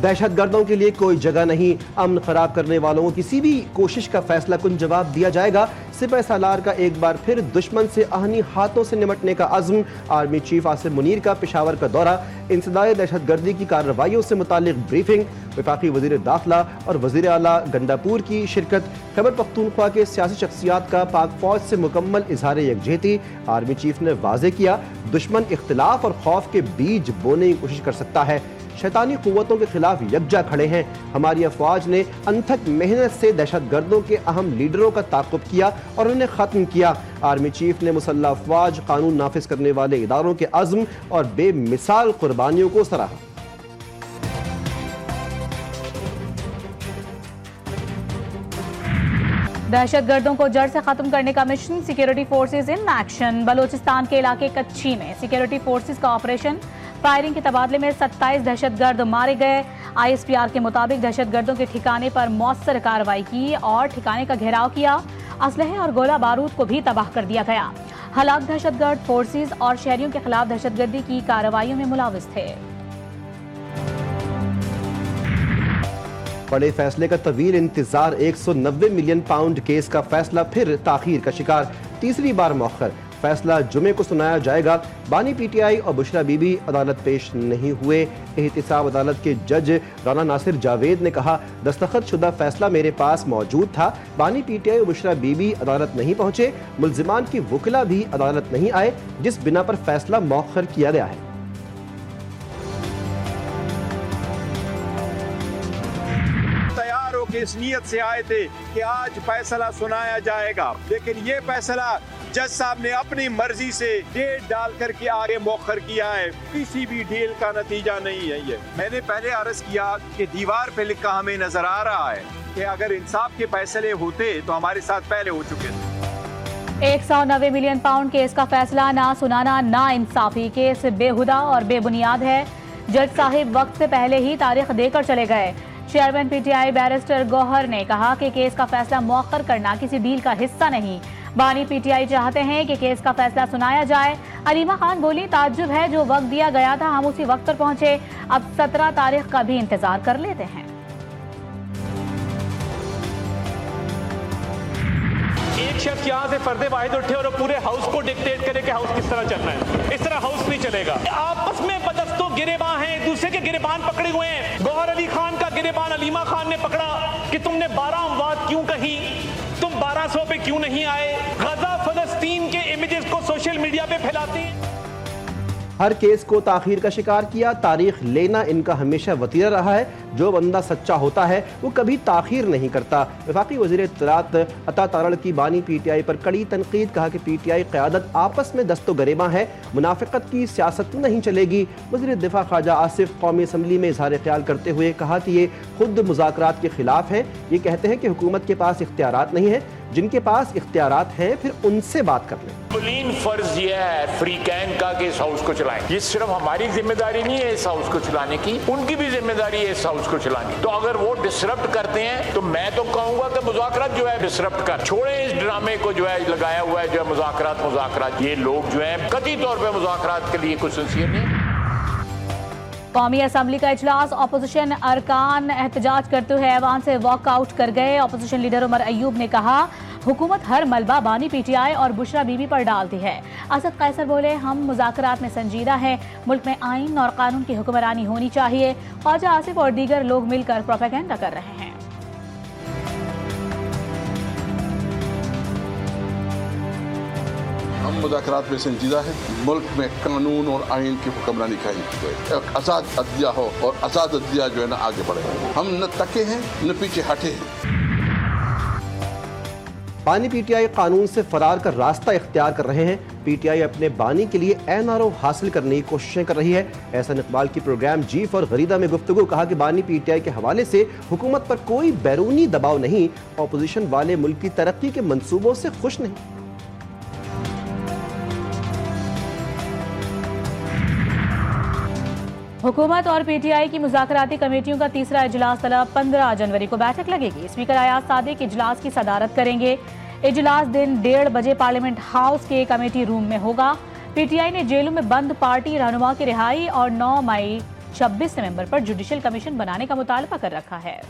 दहशतगर्दों के लिए कोई जगह नहीं, अमन खराब करने वालों को किसी भी कोशिश का फैसला कुन जवाब दिया जाएगा। सिपह सालार का एक बार फिर दुश्मन से आहनी हाथों से निमटने का अज़्म। आर्मी चीफ आसिम मुनीर का पेशावर का दौरा, इंसदाए दहशतगर्दी की कार्रवाइयों से मुतालिक ब्रीफिंग, वफाकी वज़ीर दाखिला और वज़ीर आला गंडापुर की शिरकत। खैबर पख्तूनख्वा के सियासी शख्सियात का पाक फौज से मुकम्मल इजहार यकजहती। आर्मी चीफ ने वाज़े किया, दुश्मन इख्तिलाफ और खौफ के बीज बोने की कोशिश कर सकता है। शैतानी कुव्वतों के खिलाफ यकजा खड़े हैं। हमारी अफवाज ने अनथक मेहनत से दहशतगर्दों के अहम लीडरों का ताक़ुब किया और उन्हें ख़त्म किया। आर्मी चीफ ने मुसल्लह अफवाज, कानून नाफिज करने वाले इदारों के अज़्म और बेमिसाल कुर्बानियों को सराहा। दहशतगर्दों को जड़ से खत्म करने का mission, security forces in action. Balochistan के इलाके कच्ची में सिक्योरिटी फोर्सेज का ऑपरेशन, फायरिंग के तबादले में 27 दहशतगर्द मारे गए। ISPR के मुताबिक दहशतगर्दों के ठिकाने पर मौसर कार्रवाई की और ठिकाने का घेराव किया। असलहे और गोला बारूद को भी तबाह कर दिया गया। हलाक दहशतगर्द फोर्सेज और शहरियों के खिलाफ दहशतगर्दी की कार्रवाइयों में मुलविस थे। बड़े फैसले का तवील इंतजार, 190 मिलियन पाउंड केस का फैसला फिर ताखीर का शिकार, तीसरी बार मौखर। फैसला जुमे को सुनाया जाएगा। बानी PTI और बुशरा बीबी अदालत पेश नहीं हुए। एहतिसाब अदालत के जज राना नासिर जावेद ने कहा, दस्तखत शुदा फैसला मेरे पास मौजूद था। बानी PTI और बुशरा बीबी अदालत नहीं पहुंचे। मुल्जिमान की वकिला भी अदालत नहीं आए, जिस बिना पर फैसला मौखर किया गया है। इस नीयत से आए थे कि आज फैसला सुनाया जाएगा, लेकिन ये फैसला जज साहब ने अपनी मर्जी से डेट डाल करके आगे मौखर किया है। किसी भी डील का नतीजा नहीं है ये। मैंने पहले अर्ज किया कि दीवार पे लिखा हमें नजर आ रहा है कि अगर इंसाफ के फैसले होते तो हमारे साथ पहले हो चुके थे। 190 मिलियन पाउंड केस का फैसला ना सुनाना ना इंसाफी, केस बेहुदा और बेबुनियाद है। जज साहिब वक्त से पहले ही तारीख देकर चले गए। चेयरमैन PTI बैरिस्टर गौहर ने कहा कि केस का फैसला मौखर करना किसी डील का हिस्सा नहीं। बानी PTI चाहते हैं कि केस का फैसला सुनाया जाए। अलीमा खान बोली, ताज्जुब है, जो वक्त दिया गया था हम उसी वक्त पर पहुंचे, अब 17 तारीख का भी इंतजार कर लेते हैं। एक शख्स यहाँ से फर्दे वाहिद उठे और पूरे हाउस को डिक्टेट करे कि हाउस किस तरह चलना है। इस तरह हाउस नहीं चलेगा। आपस में बदस्तों गिरेबान हैं, एक दूसरे के गिरेबान पकड़े हुए हैं। गौहर अली खान का गिरेबान अलीमा खान ने पकड़ा कि तुमने 12 अमवात क्यों कही, तुम 1200 पे क्यों नहीं आए। गजा फलस्तीन के इमेजेस को सोशल मीडिया पे फैलाते हैं। हर केस को ताखीर का शिकार किया। तारीख लेना इनका हमेशा वतीरा रहा है। जो बंदा सच्चा होता है वो कभी ताखीर नहीं करता। वफाकी वज़ीर इत्तलात अता तारड़ की बानी PTI पर कड़ी तनकीद, कहा कि PTI क़यादत आपस में दस्तो गरेबा है, मुनाफिकत की सियासत नहीं चलेगी। वज़ीर दिफा ख्वाजा आसिफ कौमी असम्बली में इजहार ख्याल करते हुए कहा कि ये खुद मुज़ाकरात के खिलाफ हैं। ये कहते हैं कि हुकूमत के पास इख्तियारात नहीं है, जिनके पास इख्तियारात हैं फिर उनसे बात कर लें। बुलीन फर्ज ये है फ्री कैन का कि इस हाउस को चलाएं। ये सिर्फ हमारी जिम्मेदारी नहीं है इस हाउस को चलाने की, उनकी भी जिम्मेदारी है इस हाउस को चलाने। तो अगर वो डिसरप्ट करते हैं तो मैं तो कहूंगा कि मुज़ाकरात जो है डिसरप्ट कर छोड़े। इस ड्रामे को जो है लगाया हुआ है, जो है मुज़ाकरात, ये लोग जो है कतई तौर पर मुज़ाकरात के लिए कुछ सिंसियर नहीं। कौमी असम्बली का इजलास, अपोजिशन अरकान एहतजाज करते हुए ऐवान से वॉकआउट कर गए। अपोजिशन लीडर उमर अयूब ने कहा, हुकूमत हर मलबा बानी PTI और बुशरा बीबी पर डालती है। असद कैसर बोले, हम मुज़ाकरात में संजीदा हैं, मुल्क में आइन और कानून की हुक्मरानी होनी चाहिए। ख्वाजा आसिफ और दीगर लोग मिलकर प्रोपेगेंडा कर रहे हैं। हम मुज़ाकरात में संजीदा है, मुल्क में कानून और आइन की हुक्मरानी चाहिए। आज़ाद अदलिया हो और आज़ाद अदलिया जो है ना आगे बढ़े। हम न तके हैं न पीछे हटे हैं। बानी PTI कानून से फरार कर रास्ता इख्तियार कर रहे हैं। PTI अपने बानी के लिए NRO हासिल करने की कोशिशें कर रही है। एहसान इकबाल की प्रोग्राम जीफ और गरीदा में गुफ्तगू, कहा कि बानी PTI के हवाले से हुकूमत पर कोई बैरूनी दबाव नहीं, अपोजिशन वाले मुल्क की तरक्की के मंसूबों से खुश नहीं। हुकूमत और PTI की मुज़ाकराती कमेटियों का तीसरा इजलास तलब 15 जनवरी को बैठक लगेगी। स्पीकर अयाज सादिक इजलास की सदारत करेंगे। इजलास दिन 1:30 बजे पार्लियामेंट हाउस के कमेटी रूम में होगा। PTI ने जेलों में बंद पार्टी रहनुमा की रिहाई और 9 मई 26 नवंबर पर जुडिशियल कमीशन बनाने का मुतालबा कर रखा है।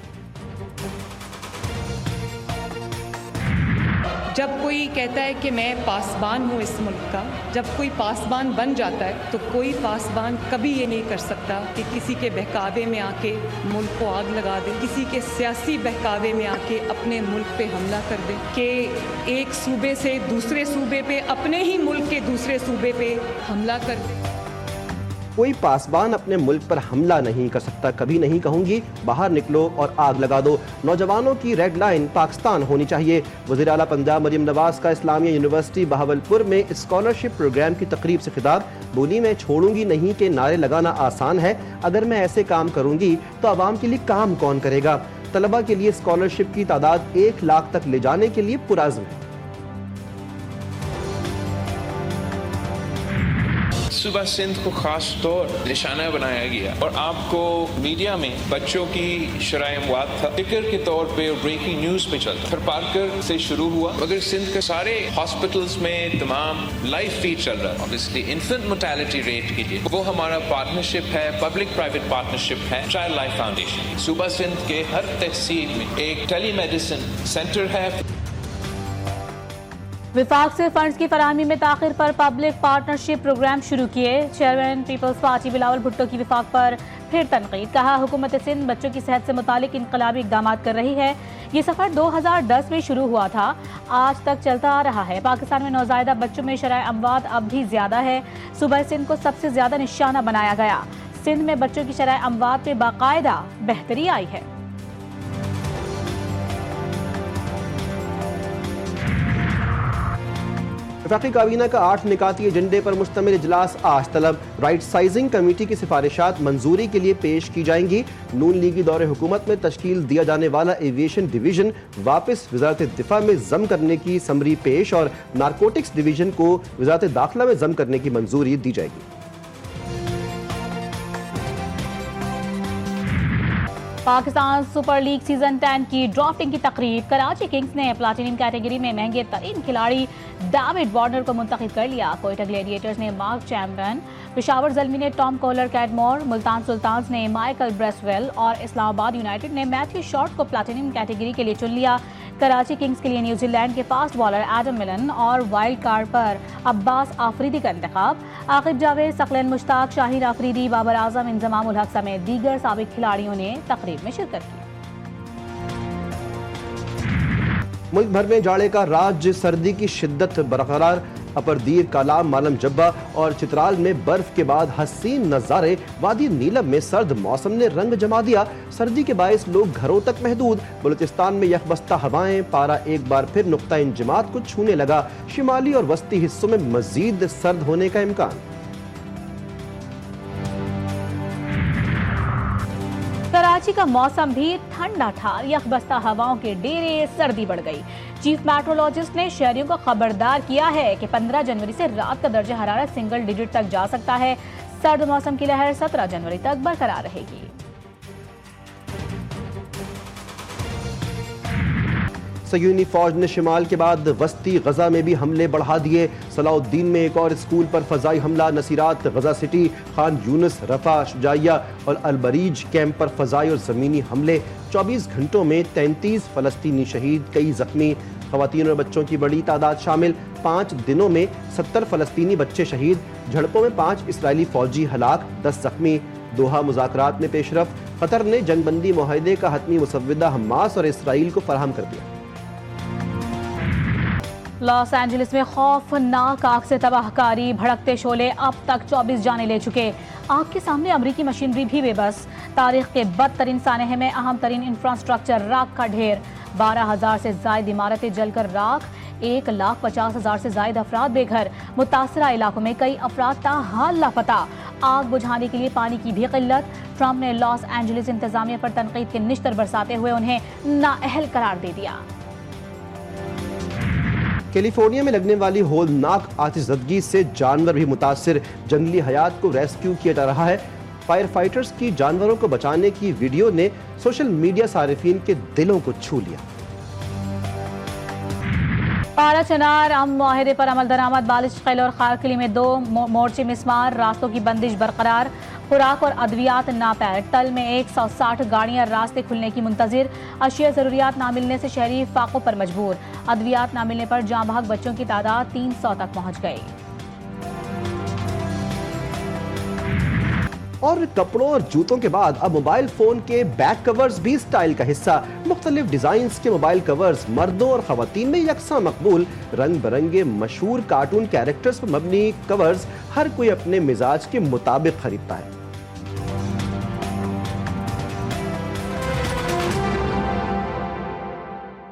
जब कोई कहता है कि मैं पासबान हूँ इस मुल्क का, जब कोई पासबान बन जाता है तो कोई पासबान कभी ये नहीं कर सकता कि किसी के बहकावे में आके मुल्क को आग लगा दे, किसी के सियासी बहकावे में आके अपने मुल्क पे हमला कर दे, कि एक सूबे से दूसरे सूबे पे, अपने ही मुल्क के दूसरे सूबे पे हमला कर दे। कोई पासबान अपने मुल्क पर हमला नहीं कर सकता, कभी नहीं कहूंगी बाहर निकलो और आग लगा दो। नौजवानों की रेड लाइन पाकिस्तान होनी चाहिए। वज़ीर आला पंजाब मरियम नवाज का इस्लामिया यूनिवर्सिटी बहावलपुर में स्कॉलरशिप प्रोग्राम की तकरीब से खिताब। बोली मैं छोड़ूंगी नहीं के नारे लगाना आसान है, अगर मैं ऐसे काम करूंगी तो आवाम के लिए काम कौन करेगा। तलबा के लिए स्कॉलरशिप की तादाद 1 लाख तक ले जाने के लिए पुरअज़्म है। सूबा सिंध को खास तौर निशाना बनाया गया और आपको मीडिया में बच्चों की शराय अमवात था, फिक्र के तौर पे ब्रेकिंग न्यूज पे चलता। फिर पार्कर से शुरू हुआ, मगर सिंध के सारे हॉस्पिटल्स में तमाम लाइव फीड चल रहा है। ऑब्वियसली इन्फेंट मोर्टेलिटी रेट के लिए वो हमारा पार्टनरशिप है, पब्लिक प्राइवेट पार्टनरशिप है चाइल्ड लाइफ फाउंडेशन। सूबा सिंध के हर तहसील में एक टेलीमेडिसिन सेंटर है। विफाक से फंड्स की फराहमी में ताखिर पर पब्लिक पार्टनरशिप प्रोग्राम शुरू किए। चेयरमैन पीपल्स पार्टी बिलावल भुट्टो की विफाक पर फिर तनकीद। कहा हुकूमत सिंध बच्चों की सेहत से मुतालिक इनकलाबी इक़दाम कर रही है। ये सफ़र 2010 में शुरू हुआ था, आज तक चलता आ रहा है। पाकिस्तान में नौज़ायदा बच्चों में शराय अमवात अब भी ज़्यादा है। सूबा सिंध को सबसे ज़्यादा निशाना बनाया गया। सिंध में बच्चों की शराय अमवात में बाकायदा बेहतरी आई है। वफाकी काबीना का 8 निकाती एजेंडे पर मुश्तमिल इजलास आज तलब। राइट साइजिंग कमेटी की सिफारिशात मंजूरी के लिए पेश की जाएंगी। नून लीगी दौरे हुकूमत में तश्कील दिया जाने वाला एविएशन डिवीजन वापस वजारत दिफा में जम करने की समरी पेश और नारकोटिक्स डिवीजन को वजारत दाखिला में जम करने की मंजूरी दी जाएगी। पाकिस्तान सुपर लीग सीजन 10 की ड्राफ्टिंग की तकरीब। कराची किंग्स ने प्लाटिनम कैटेगरी में महंगे तरीन खिलाड़ी डेविड वार्नर को मुंतखब कर लिया। कोयटा ग्लेडिएटर्स ने मार्क चैम्पियन, पेशावर ज़ल्मी ने Tom Kohler Cadmore, Multan Sultans ने माइकल ब्रेसवेल और इस्लामाबाद यूनाइटेड ने मैथ्यू शॉर्ट को प्लाटिनम कैटेगरी के लिए चुन लिया। कराची किंग्स के लिए न्यूजीलैंड के फास्ट बॉलर एडम मिलन और वाइल्ड कार्ड पर अब्बास आफरीदी का इंतखाब। आकिब जावेद, सकलन मुश्ताक, शाहिर आफरीदी, बाबर आजम, इंजमाम उल हक समेत दीगर साबिक खिलाड़ियों ने तकरीब में शिरकत की। मुल्क भर में जाड़े का राज, सर्दी की शिद्दत बरकरार। अपरदीर, कालाम, मालम जब्बा और चित्राल में बर्फ के बाद हसीन नज़ारे। वादी नीलम में सर्द मौसम ने रंग जमा दिया। सर्दी के बायस लोग घरों तक महदूद। बलूचिस्तान में यकबस्ता हवाएं, पारा एक बार फिर नुक्ता इंजमात को छूने लगा। शिमाली और वस्ती हिस्सों में मजीद सर्द होने का इम्कान। कराची का मौसम भी ठंडा था। यकबस्ता हवाओं के डेरे, सर्दी बढ़ गई। चीफ मेट्रोलॉजिस्ट ने शहरियों को खबरदार किया है कि 15 जनवरी से रात का दर्जा हरारत सिंगल डिजिट तक जा सकता है। सर्द मौसम की लहर 17 जनवरी तक बरकरार रहेगी। सयूनी फौज ने शिमाल के बाद वस्ती गजा में भी हमले बढ़ा दिए। सलाउद्दीन में एक और स्कूल पर फजाई हमला। नसीरात, गजा सिटी, खान यूनुस, रफा, शुजाइया और अलबरीज कैंप पर फजाई और ज़मीनी हमले। 24 घंटों में 33 फ़लस्तीनी शहीद, कई जख्मी। ख़वातीन और बच्चों की बड़ी तादाद शामिल। 5 दिनों में 70 फ़लस्तीनी बच्चे शहीद। झड़पों में 5 इसराइली फौजी हलाक, 10 जख्मी। दोहा मुज़ाकरात में पेशरफ। कतर ने जंगबंदी मुआहदे का हतमी मुसव्विदा हमास और इसराइल को फराहम कर दिया। लॉस एंजलिस में खौफनाक आग से तबाहकारी। भड़कते शोले अब तक 24 जाने ले चुके। आग के सामने अमरीकी मशीनरी भी बेबस। तारीख के बदतरीन सानहे में अहम तरीन इंफ्रास्ट्रक्चर राख का ढेर। 12,000 से ज्यादा इमारतें जलकर राख। 1,50,000 से ज्यादा अफराद बेघर। मुतासरा इलाकों में कई अफराद ताहाल लापता। आग बुझाने के लिए पानी की भी किल्लत। ट्रंप ने लॉस एंजलिस इंतजामिया पर तनकीद के निश्तर बरसाते हुए उन्हें नाअहल करार दे दिया। कैलिफोर्निया में लगने वाली होलनाक आतिशज़दगी से जानवर भी मुतासिर। जंगली हयात को रेस्क्यू किया जा रहा है। फायर फाइटर्स की जानवरों को बचाने की वीडियो ने सोशल मीडिया सारिफीन के दिलों को छू लिया। पारा चनार अमन माहिदे पर अमल दरामद, बालिश खैल और खारकिली में 2 मोर्चे मिसमार, रास्तों की बंदिश बरकरार, खुराक और अद्वियात नापैक। तल में 160 गाड़ियां रास्ते खुलने की मुंतजिर, अशिया जरूरियात ना मिलने से शहरी फाकों पर मजबूर। अद्वियात ना मिलने पर जाँ बहक बच्चों की तादाद 300 तक पहुंच गई। और कपड़ों और जूतों के बाद अब मोबाइल फोन के बैक कवर्स भी स्टाइल का हिस्सा। मुख्तलिफ डिजाइन्स के मोबाइल कवर्स मर्दों और खवातीन में यकसा मकबूल। रंग बिरंगे मशहूर कार्टून कैरेक्टर्स पर मबनी कवर्स हर कोई अपने मिजाज के मुताबिक खरीदता है।